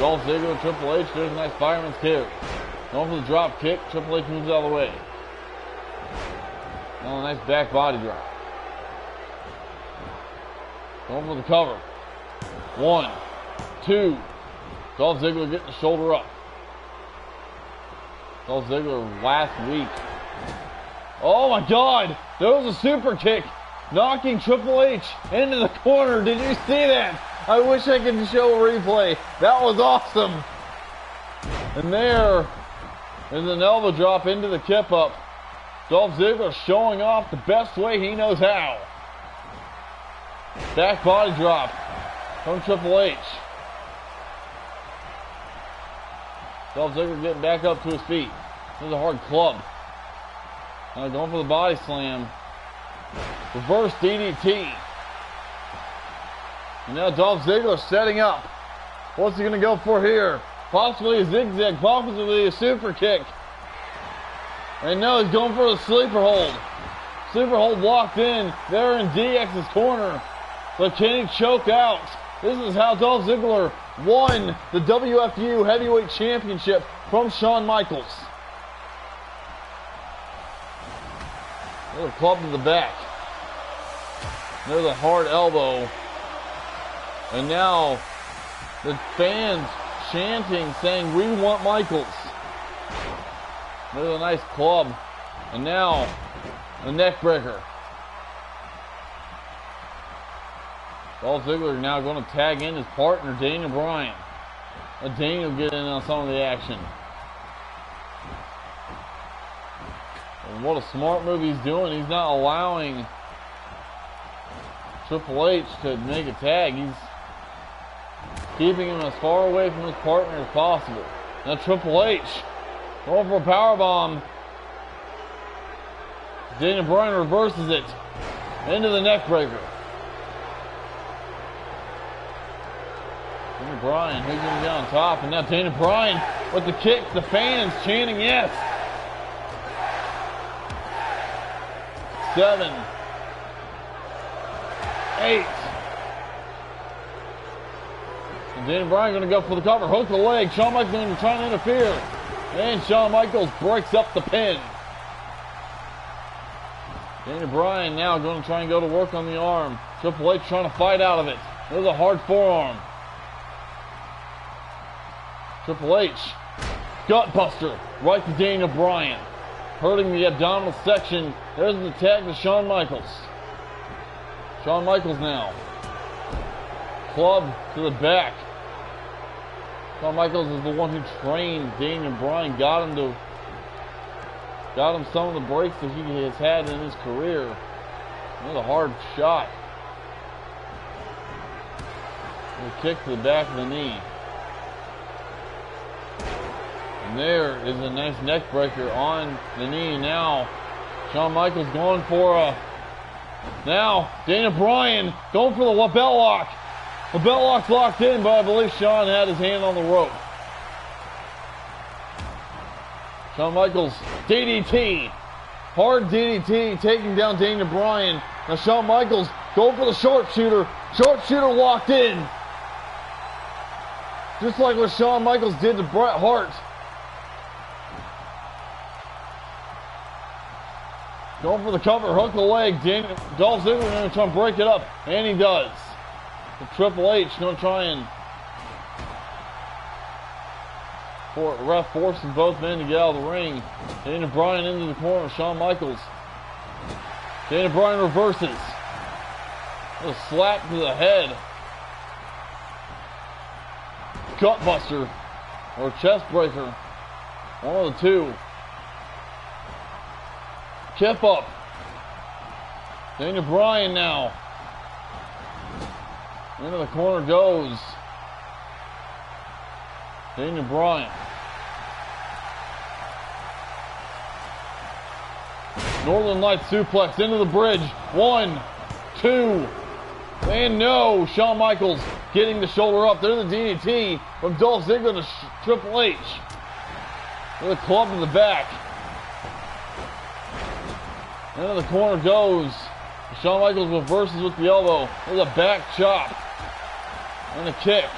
Dolph Ziggler, Triple H. There's a nice fireman's carry. Going for the drop kick. Triple H moves out of the way. Now a nice back body drop. Going for the cover. 1, 2. Dolph Ziggler getting the shoulder up. Dolph Ziggler last week. Oh my God! There was a super kick knocking Triple H into the corner. Did you see that? I wish I could show a replay. That was awesome. And there is an elbow drop into the kip up. Dolph Ziggler showing off the best way he knows how. Back body drop from Triple H. Dolph Ziggler getting back up to his feet. This is a hard club. Now going for the body slam. Reverse DDT. And now Dolph Ziggler setting up. What's he going to go for here? Possibly a zigzag, possibly a super kick. And now he's going for a sleeper hold. Sleeper hold locked in there in DX's corner. But can he choke out? This is how Dolph Ziggler won the WFU Heavyweight Championship from Shawn Michaels. Another club to the back. There's a hard elbow. And now the fans chanting, saying, "We want Michaels." There's a nice club. And now the neck breaker. Dolph Ziggler now going to tag in his partner, Daniel Bryan. Let Daniel get in on some of the action. And what a smart move he's doing. He's not allowing Triple H to make a tag. He's keeping him as far away from his partner as possible. Now Triple H going for a powerbomb. Daniel Bryan reverses it into the neck breaker. Daniel Bryan, who's going to get on top? And now Daniel Bryan with the kick, the fans chanting yes. 7, 8. And Daniel Bryan going to go for the cover. Hook the leg. Shawn Michaels going to try and interfere. And Shawn Michaels breaks up the pin. Daniel Bryan now going to try and go to work on the arm. Triple H trying to fight out of it. There's a hard forearm. Triple H, gutbuster, right to Daniel Bryan. Hurting the abdominal section. There's the tag to Shawn Michaels. Shawn Michaels now. Club to the back. Shawn Michaels is the one who trained Daniel Bryan, got him some of the breaks that he has had in his career. Another hard shot. And a kick to the back of the knee. And there is a nice neck breaker on the knee. Now Shawn Michaels going for a... Now Daniel Bryan going for the belt lock. The belt lock's locked in, but I believe Shawn had his hand on the rope. Shawn Michaels, DDT. Hard DDT, taking down Daniel Bryan. Now Shawn Michaels going for the sharpshooter. Sharpshooter locked in. Just like what Shawn Michaels did to Bret Hart. Going for the cover, hook the leg. Dolph Ziggler going to try and break it up. And he does. The Triple H going to try and... Ref forcing both men to get out of the ring. Daniel Bryan into the corner. Shawn Michaels. Daniel Bryan reverses. A slap to the head. Gutbuster. Or chest breaker. One of the two. Kip up. Daniel Bryan now. Into the corner goes Daniel Bryan. Northern Lights suplex into the bridge. 1, 2, and no. Shawn Michaels getting the shoulder up. There's the DDT from Dolph Ziggler to Triple H. With a club to the back. Into the corner goes. Shawn Michaels reverses with the elbow. There's a back chop. And a kick.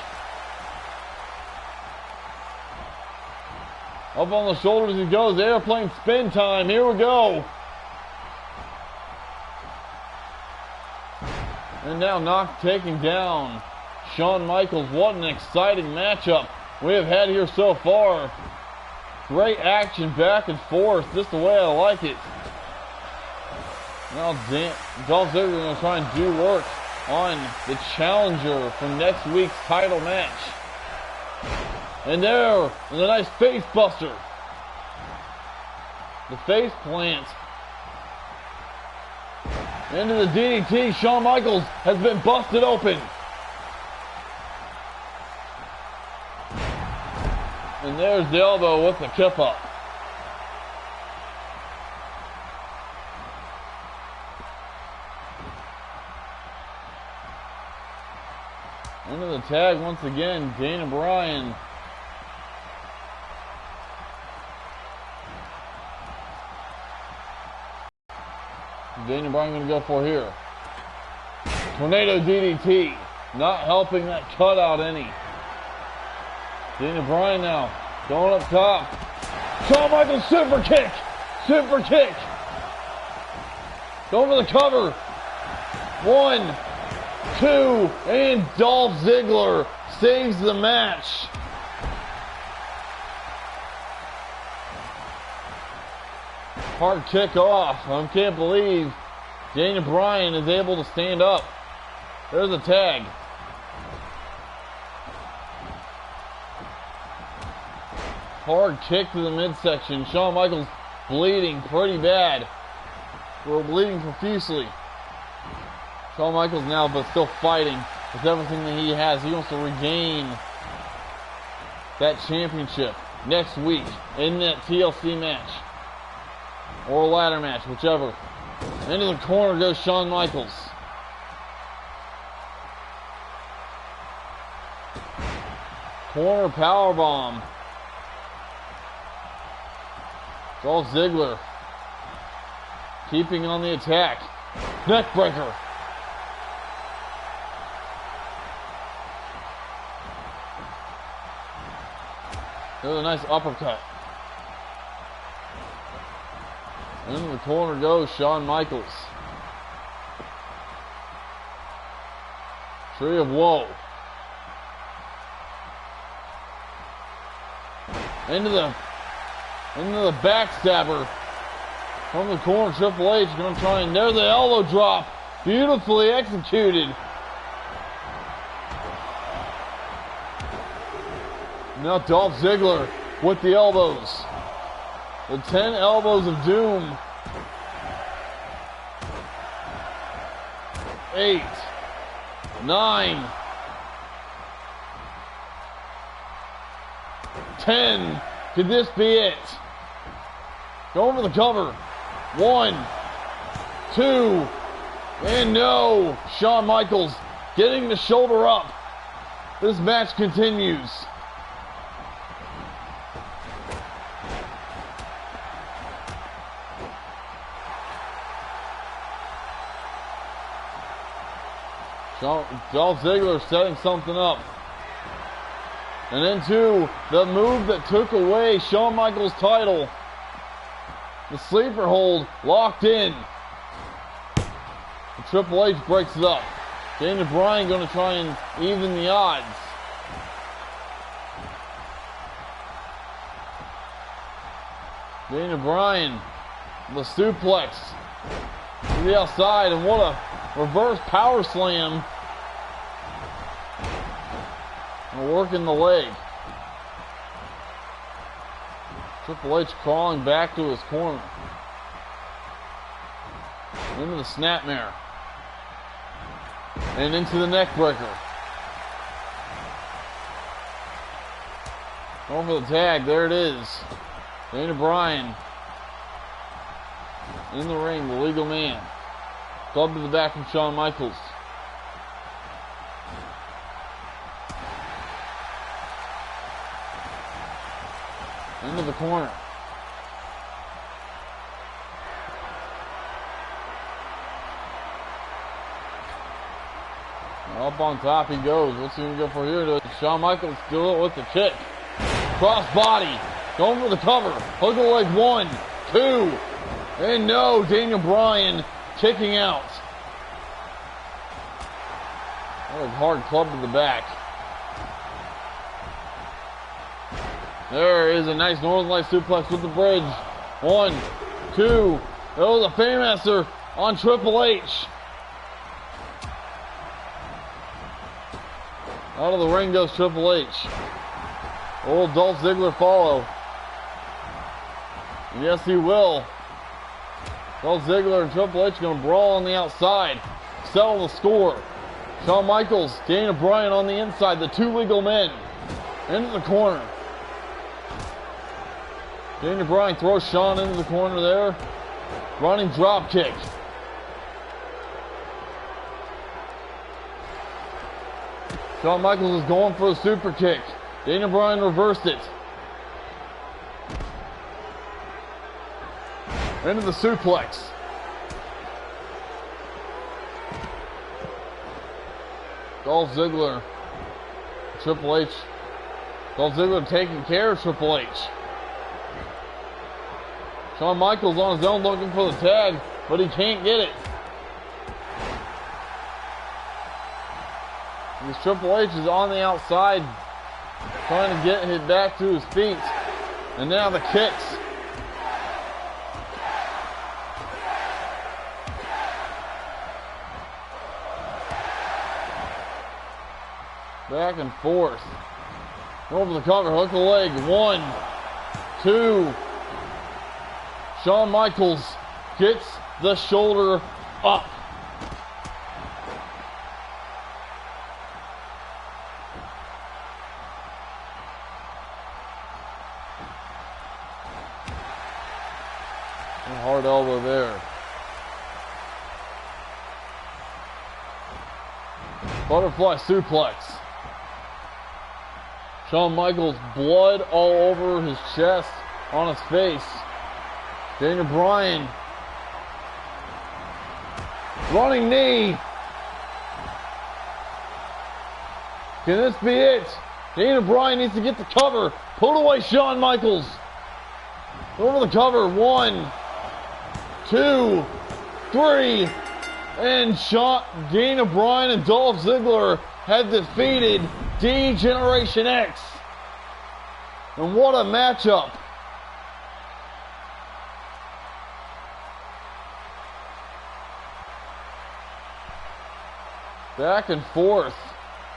Up on the shoulders he goes. Airplane spin time. Here we go. And now taking down Shawn Michaels. What an exciting matchup we have had here so far. Great action back and forth. Just the way I like it. Now Dolph Ziggler is going to try and do work on the challenger for next week's title match. And there is a nice face buster. The face plant. Into the DDT. Shawn Michaels has been busted open. And there's the elbow with the kip up. Into the tag once again, Daniel Bryan. Daniel Bryan going to go for here. Tornado DDT. Not helping that cutout any. Daniel Bryan now going up top. Shawn Michaels super kick. Super kick. Going for the cover. 1, 2, and Dolph Ziggler saves the match. Hard kick off. I can't believe Daniel Bryan is able to stand up. There's a tag. Hard kick to the midsection. Shawn Michaels bleeding pretty bad. We're bleeding profusely. Shawn Michaels now, but still fighting with everything that he has. He wants to regain that championship next week in that TLC match. Or a ladder match, whichever. Into the corner goes Shawn Michaels. Corner powerbomb. Dolph Ziggler keeping on the attack. Neckbreaker. There's a nice uppercut. Into the corner goes Shawn Michaels. Tree of Woe. Into the backstabber from the corner. Triple H going to try and there's the elbow drop. Beautifully executed. Now Dolph Ziggler with the elbows. The 10 elbows of doom. 8, 9, 10. Could this be it? Going for the cover. 1, 2, and no. Shawn Michaels getting the shoulder up. This match continues. Dolph Ziggler setting something up. And into the move that took away Shawn Michaels' title. The sleeper hold locked in. And Triple H breaks it up. Daniel Bryan going to try and even the odds. Daniel Bryan, the suplex to the outside, and what a reverse power slam. And working the leg. Triple H crawling back to his corner. Into the snapmare. And into the neck breaker. Going for the tag. There it is. Daniel Bryan in the ring, the legal man. Club to the back from Shawn Michaels. Into the corner. Up on top he goes. What's he going to go for here? Shawn Michaels do it with the kick. Cross body. Going for the cover. Hook of the leg. 1, 2. And no. Daniel Bryan kicking out. What a hard club to the back. There is a nice Northern Light suplex with the bridge. 1, 2. That was a Fairmaster on Triple H. Out of the ring goes Triple H. Old Dolph Ziggler follow. And yes, he will. Dolph Ziggler and Triple H going to brawl on the outside. Settle the score. Shawn Michaels, Daniel Bryan on the inside. The two legal men. Into the corner. Daniel Bryan throws Shawn into the corner there. Running drop kick. Shawn Michaels is going for a super kick. Daniel Bryan reversed it. Into the suplex. Dolph Ziggler. Triple H. Dolph Ziggler taking care of Triple H. Shawn Michaels on his own looking for the tag, but he can't get it. This Triple H is on the outside, trying to get him back to his feet. And now the kicks. Back and forth. Over the cover, hook the leg. 1, 2. Shawn Michaels gets the shoulder up. A hard elbow there. Butterfly suplex. Shawn Michaels, blood all over his chest, on his face. Daniel Bryan. Running knee. Can this be it? Daniel Bryan needs to get the cover. Put away Shawn Michaels. Over the cover. 1, 2, 3. And Daniel Bryan and Dolph Ziggler have defeated D-Generation X. And what a matchup. Back and forth.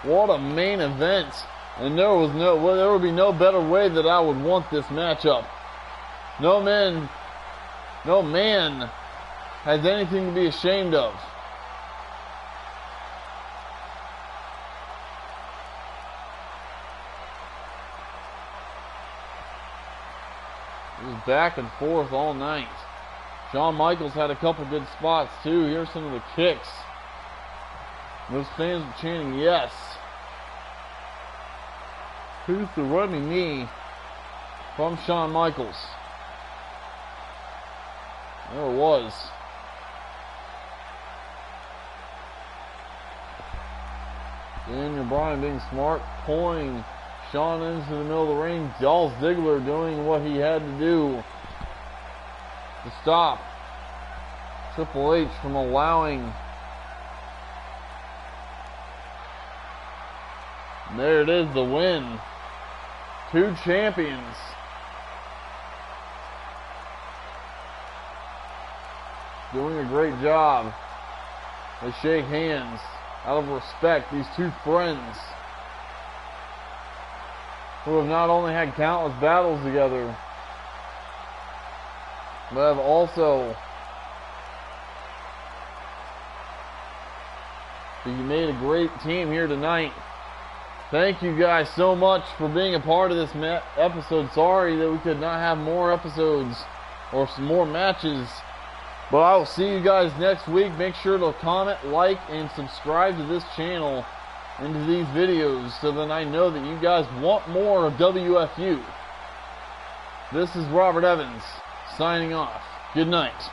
What a main event. And there would be no better way that I would want this matchup. No man has anything to be ashamed of. It was back and forth all night. Shawn Michaels had a couple good spots too. Here's some of the kicks. Those fans were chanting yes. Who's the running knee from Shawn Michaels? There it was. Daniel Bryan being smart, pulling Shawn into the middle of the ring. Dolph Ziggler doing what he had to do to stop Triple H from allowing. And there it is, the win. 2 champions. Doing a great job. They shake hands out of respect. These 2 friends who have not only had countless battles together, but have also made a great team here tonight. Thank you guys so much for being a part of this episode. Sorry that we could not have more episodes or some more matches. But I will see you guys next week. Make sure to comment, like, and subscribe to this channel and to these videos so that I know that you guys want more of WFU. This is Robert Evans signing off. Good night.